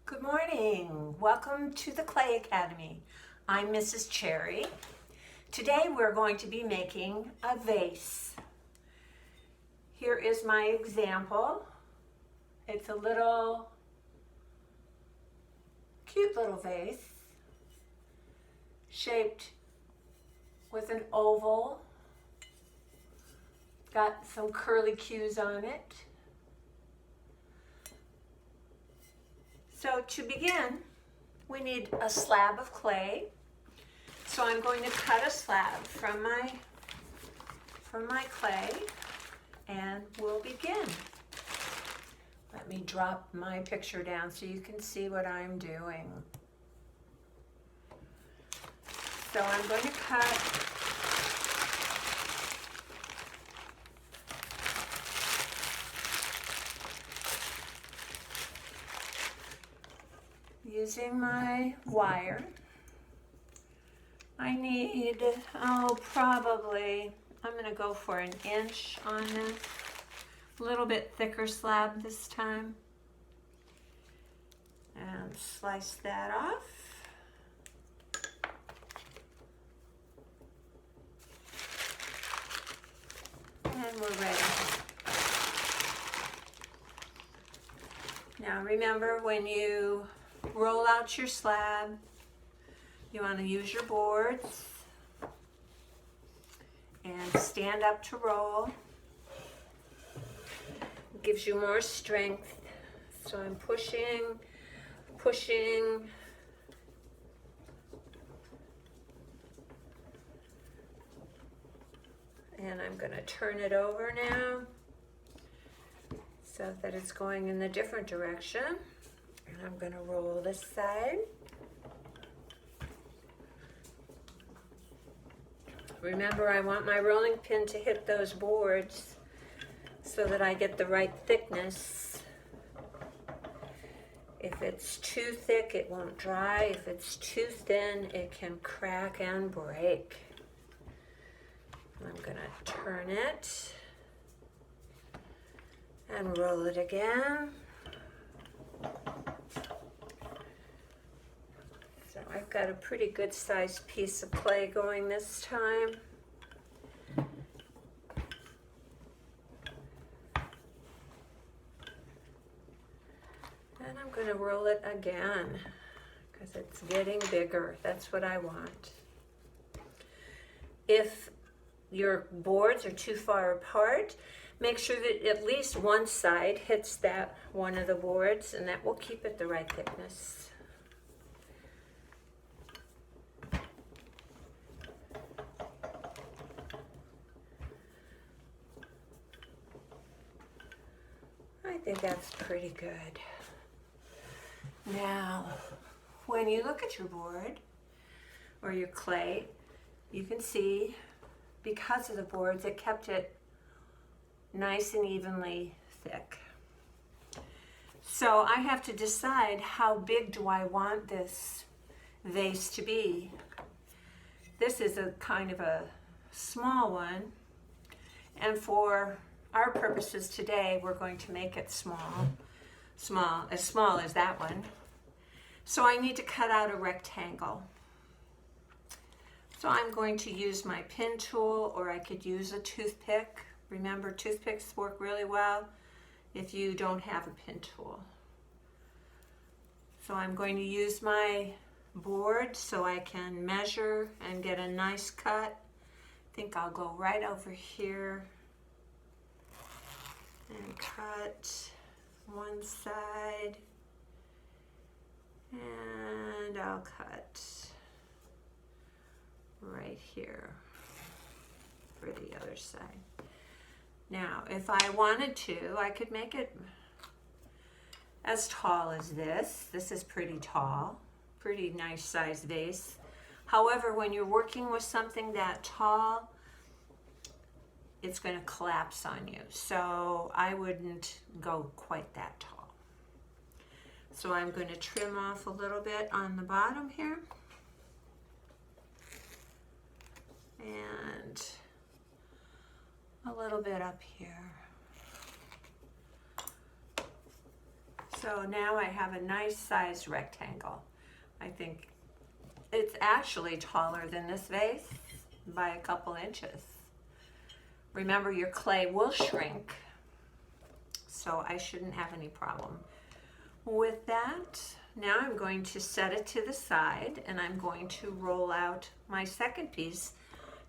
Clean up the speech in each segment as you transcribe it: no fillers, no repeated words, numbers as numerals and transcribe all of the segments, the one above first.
Good morning. Welcome to the Clay Academy. I'm Mrs. Cherry. Today we're going to be making a vase. Here is my example. It's a cute little vase shaped with an oval. Got some curly cues on it. So to begin, we need a slab of clay. So I'm going to cut a slab from my clay and we'll begin. Let me drop my picture down so you can see what I'm doing. So I'm going to cut using my wire. I need, probably, I'm going to go for an inch on this. A little bit thicker slab this time. And slice that off. And we're ready. Now remember, when you roll out your slab, you want to use your boards and stand up to roll. It gives you more strength. So I'm pushing, and I'm going to turn it over now so that it's going in the different direction. And I'm going to roll this side. Remember, I want my rolling pin to hit those boards so that I get the right thickness. If it's too thick, it won't dry. If it's too thin, it can crack and break. I'm going to turn it and roll it again. So I've got a pretty good sized piece of clay going this time. And I'm going to roll it again because it's getting bigger. That's what I want. If your boards are too far apart, make sure that at least one side hits that one of the boards, and that will keep it the right thickness. I think that's pretty good. Now, when you look at your board or your clay, you can see because of the boards, it kept it nice and evenly thick. So I have to decide how big do I want this vase to be. This is a kind of a small one, and for our purposes today, we're going to make it as small as that one. So I need to cut out a rectangle. So I'm going to use my pin tool, or I could use a toothpick. Remember, toothpicks work really well if you don't have a pin tool. So I'm going to use my board so I can measure and get a nice cut. I think I'll go right over here and cut one side, and I'll cut right here for the other side. Now, if I wanted to, I could make it as tall as this. This is pretty tall, pretty nice sized vase. However, when you're working with something that tall, it's going to collapse on you. So I wouldn't go quite that tall. So I'm going to trim off a little bit on the bottom here. And a little bit up here. So now I have a nice sized rectangle. I think it's actually taller than this vase by a couple inches. Remember, your clay will shrink, so I shouldn't have any problem with that. Now I'm going to set it to the side and I'm going to roll out my second piece.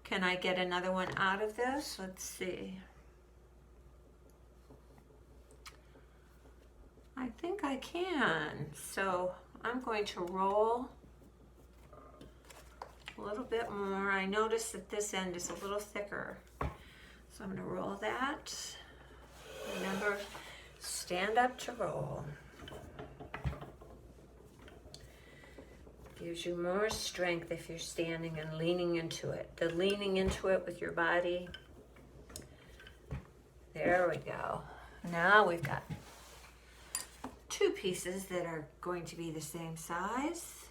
Can I get another one out of this? Let's see. I think I can. So I'm going to roll a little bit more. I notice that this end is a little thicker. So I'm going to roll that. Remember, stand up to roll. Gives you more strength if you're standing and leaning into it. The leaning into it with your body. There we go. Now we've got two pieces that are going to be the same size.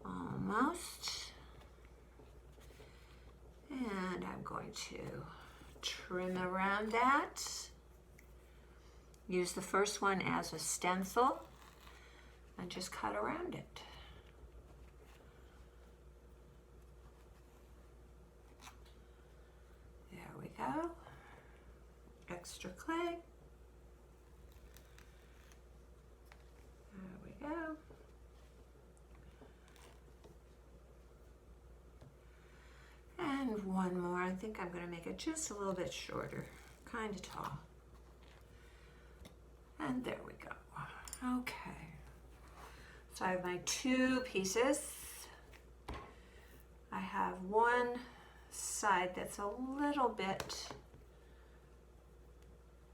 Almost. And I'm going to trim around that. Use the first one as a stencil and just cut around it. There we go. Extra clay. There we go. And one more. I think I'm going to make it just a little bit shorter, kind of tall. And there we go. Okay. So I have my two pieces. I have one side that's a little bit,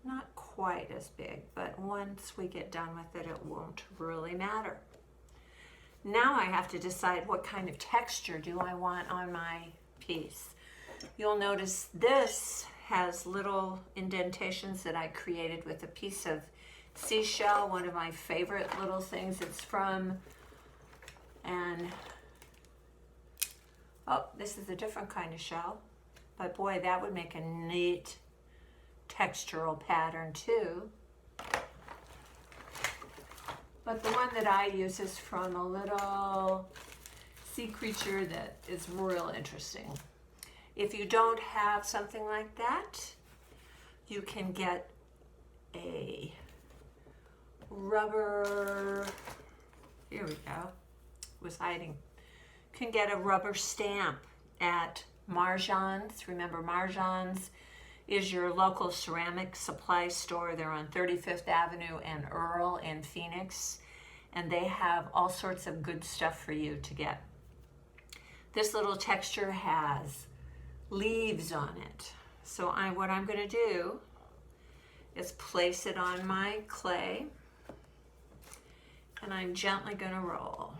not quite as big, but once we get done with it, it won't really matter. Now I have to decide what kind of texture do I want on my piece. You'll notice this has little indentations that I created with a piece of seashell, one of my favorite little things it's from. And oh, this is a different kind of shell, but boy, that would make a neat textural pattern too. But the one that I use is from a little sea creature that is real interesting. If you don't have something like that, you can get a rubber, here we go, was hiding. You can get a rubber stamp at Marjan's. Remember, Marjan's is your local ceramic supply store. They're on 35th Avenue and Earl in Phoenix, and they have all sorts of good stuff for you to get. This little texture has leaves on it. So what I'm going to do is place it on my clay, and I'm gently going to roll.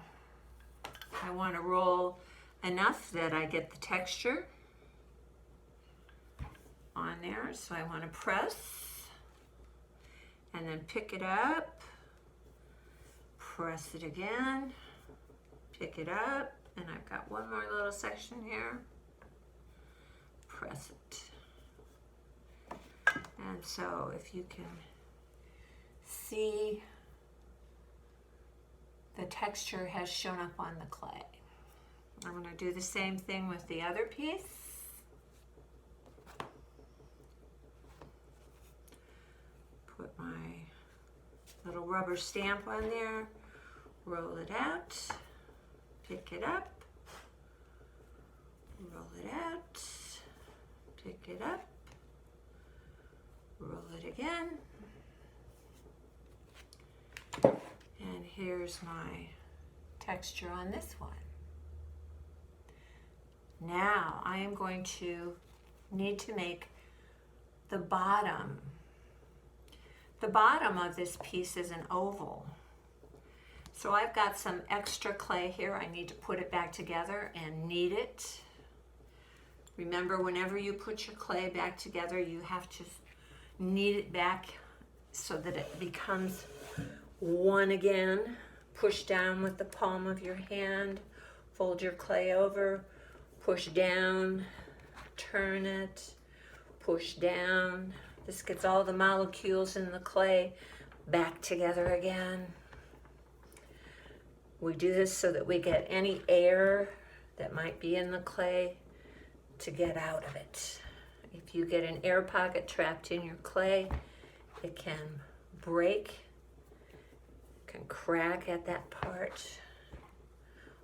I want to roll enough that I get the texture on there. So I want to press and then pick it up, press it again, pick it up, and I've got one more little section here. Press it. And so if you can see, the texture has shown up on the clay. I'm going to do the same thing with the other piece. Put my little rubber stamp on there, roll it out, pick it up, roll it out, pick it up, roll it again. And here's my texture on this one. Now I am going to need to make the bottom. The bottom of this piece is an oval. So I've got some extra clay here. I need to put it back together and knead it. Remember, whenever you put your clay back together, you have to knead it back so that it becomes one again. Push down with the palm of your hand, fold your clay over, push down, turn it, push down. This gets all the molecules in the clay back together again. We do this so that we get any air that might be in the clay to get out of it. If you get an air pocket trapped in your clay, it can break, can crack at that part.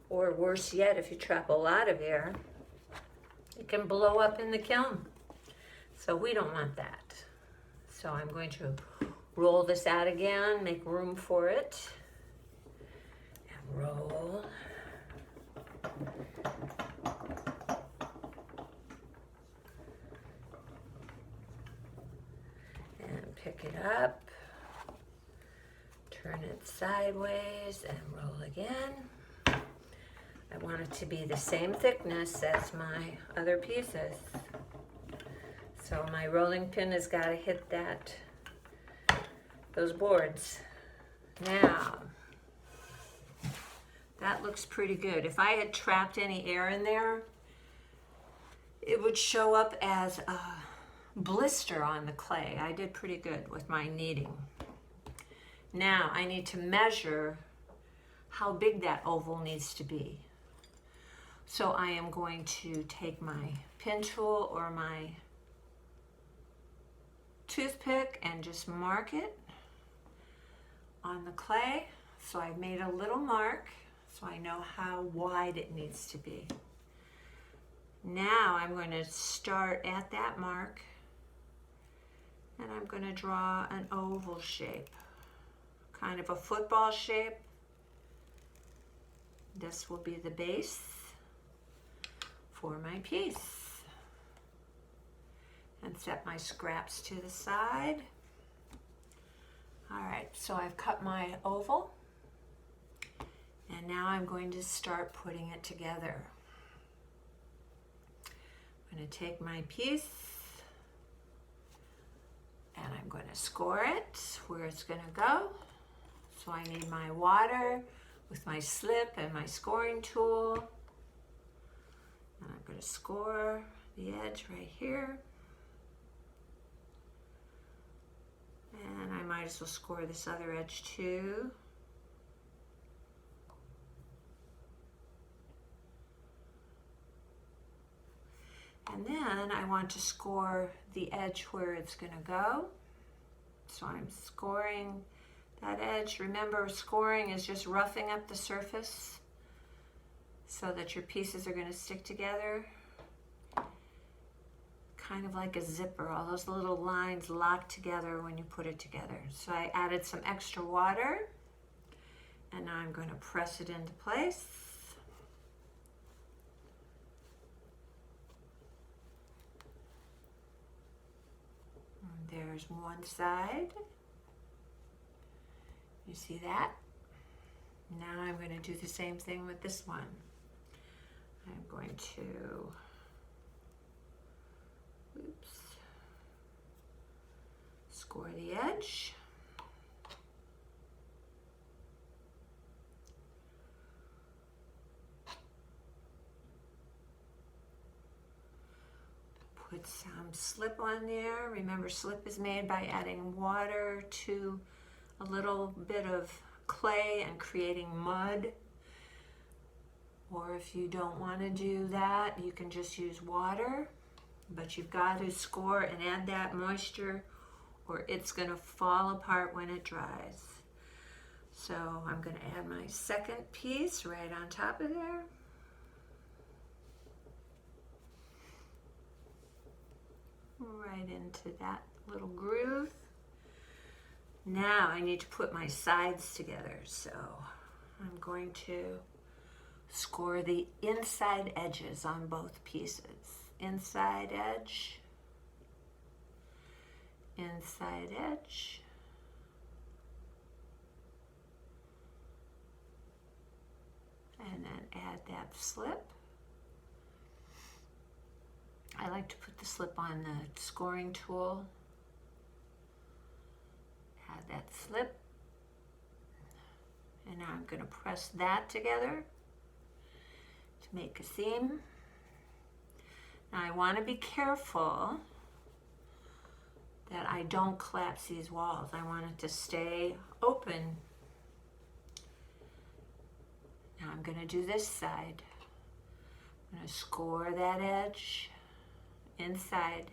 Or worse yet, if you trap a lot of air, it can blow up in the kiln. So we don't want that. So I'm going to roll this out again, make room for it, and roll. And pick it up, turn it sideways, and roll again. I want it to be the same thickness as my other pieces. So my rolling pin has got to hit those boards. Now, that looks pretty good. If I had trapped any air in there, it would show up as a blister on the clay. I did pretty good with my kneading. Now I need to measure how big that oval needs to be. So I am going to take my pin tool or my toothpick and just mark it on the clay. So I've made a little mark so I know how wide it needs to be. Now I'm going to start at that mark and I'm going to draw an oval shape, kind of a football shape. This will be the base for my piece. And set my scraps to the side. All right, so I've cut my oval. And now I'm going to start putting it together. I'm going to take my piece and I'm going to score it where it's going to go. So I need my water with my slip and my scoring tool. And I'm going to score the edge right here. And I might as well score this other edge too. And then I want to score the edge where it's going to go. So I'm scoring that edge. Remember, scoring is just roughing up the surface so that your pieces are going to stick together. Kind of like a zipper. All those little lines lock together when you put it together. So I added some extra water and now I'm going to press it into place. There's one side. You see that? Now I'm going to do the same thing with this one. I'm going to, score the edge. Put some slip on there. Remember, slip is made by adding water to a little bit of clay and creating mud. Or if you don't want to do that, you can just use water. But you've got to score and add that moisture or it's going to fall apart when it dries. So I'm going to add my second piece right on top of there. Right into that little groove. Now I need to put my sides together, so I'm going to score the inside edges on both pieces. Inside edge, inside edge, and then add that slip. I like to put the slip on the scoring tool. Add that slip. And now I'm going to press that together to make a seam. Now I want to be careful that I don't collapse these walls. I want it to stay open. Now I'm going to do this side. I'm going to score that edge inside.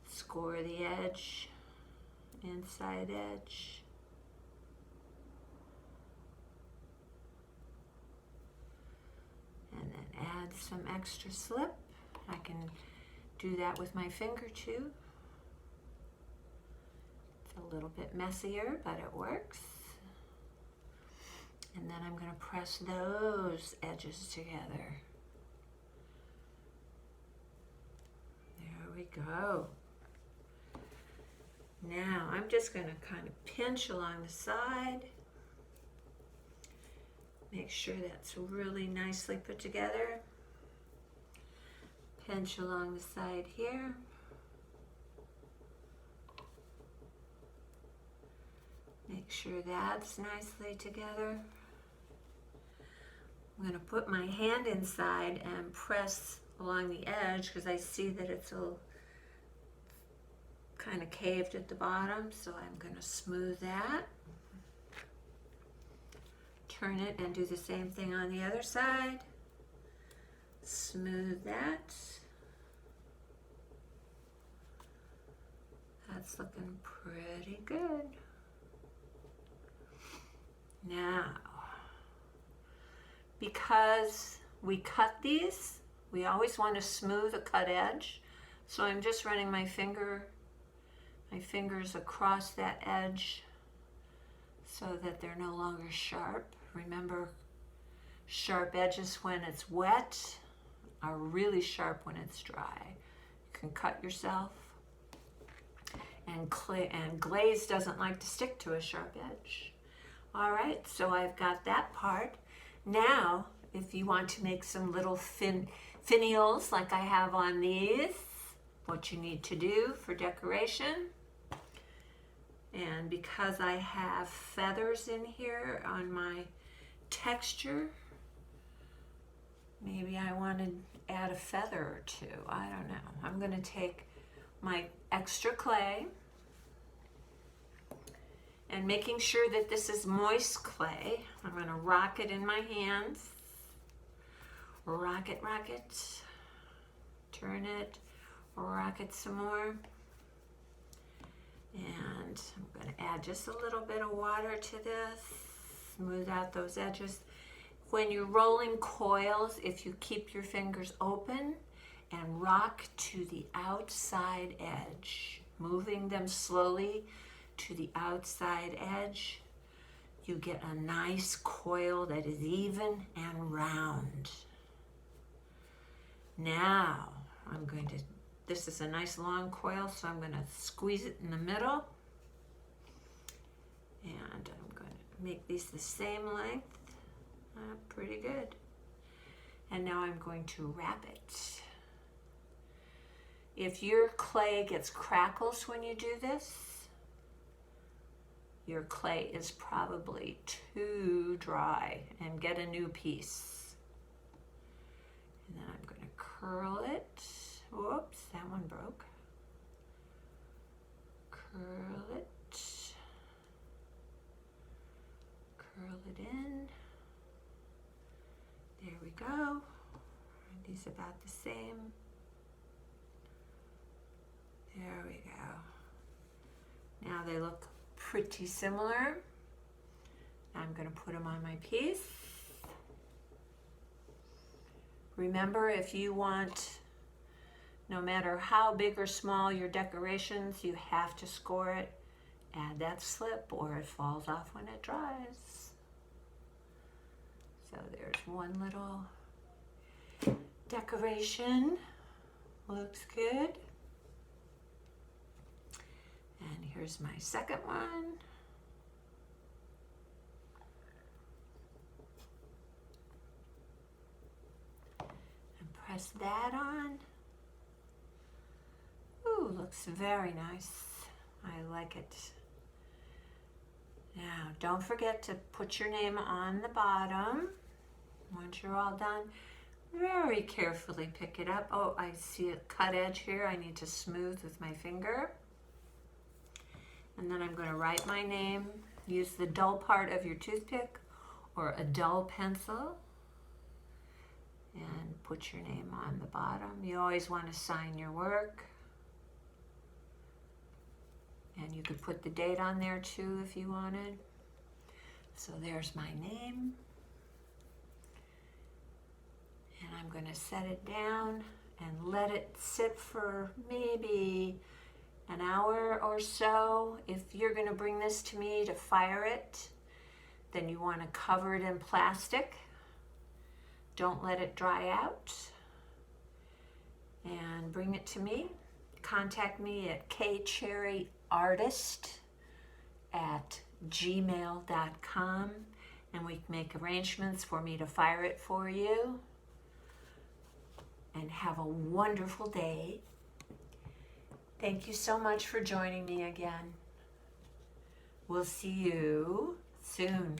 Score the edge, inside edge. And then add some extra slip. I can do that with my finger too. It's a little bit messier, but it works. And then I'm going to press those edges together. There we go. Now I'm just going to kind of pinch along the side. Make sure that's really nicely put together. Pinch along the side here. Make sure that's nicely together. I'm going to put my hand inside and press along the edge because I see that it's a kind of caved at the bottom, so I'm going to smooth that. Turn it and do the same thing on the other side. Smooth that. That's looking pretty good. Now, because we cut these, we always want to smooth a cut edge. So I'm just running my fingers across that edge so that they're no longer sharp. Remember, sharp edges when it's wet are really sharp when it's dry. You can cut yourself. And glaze doesn't like to stick to a sharp edge. All right, so I've got that part. Now, if you want to make some little finials like I have on these, what you need to do for decoration, and because I have feathers in here on my texture, maybe I want to add a feather or two. I don't know. I'm going to take my extra clay and making sure that this is moist clay. I'm going to rock it in my hands. Rock it, turn it, rock it some more. And I'm going to add just a little bit of water to this, smooth out those edges. When you're rolling coils, if you keep your fingers open and rock to the outside edge, moving them slowly to the outside edge, you get a nice coil that is even and round. Now, this is a nice long coil, so I'm going to squeeze it in the middle. And I'm going to make these the same length. Pretty good. And now I'm going to wrap it. If your clay gets crackles when you do this, your clay is probably too dry, and get a new piece. And then I'm going to curl it. Whoops, that one broke. Curl it. Curl it in. There we go. These are about the same. There we go. Now they look pretty similar. I'm going to put them on my piece. Remember, if you want, no matter how big or small your decorations, you have to score it. Add that slip or it falls off when it dries. So there's one little decoration. Looks good. And here's my second one. And press that on. Ooh, looks very nice. I like it. Now, don't forget to put your name on the bottom once you're all done. very carefully pick it up. Oh, I see a cut edge here. I need to smooth with my finger. And then I'm going to write my name. Use the dull part of your toothpick or a dull pencil and put your name on the bottom. You always want to sign your work. And you could put the date on there too if you wanted. So there's my name. And I'm going to set it down and let it sit for maybe an hour or so. If you're going to bring this to me to fire it, then you want to cover it in plastic. Don't let it dry out. And bring it to me. Contact me at kcherryartist@gmail.com and we can make arrangements for me to fire it for you. And have a wonderful day. Thank you so much for joining me again. We'll see you soon.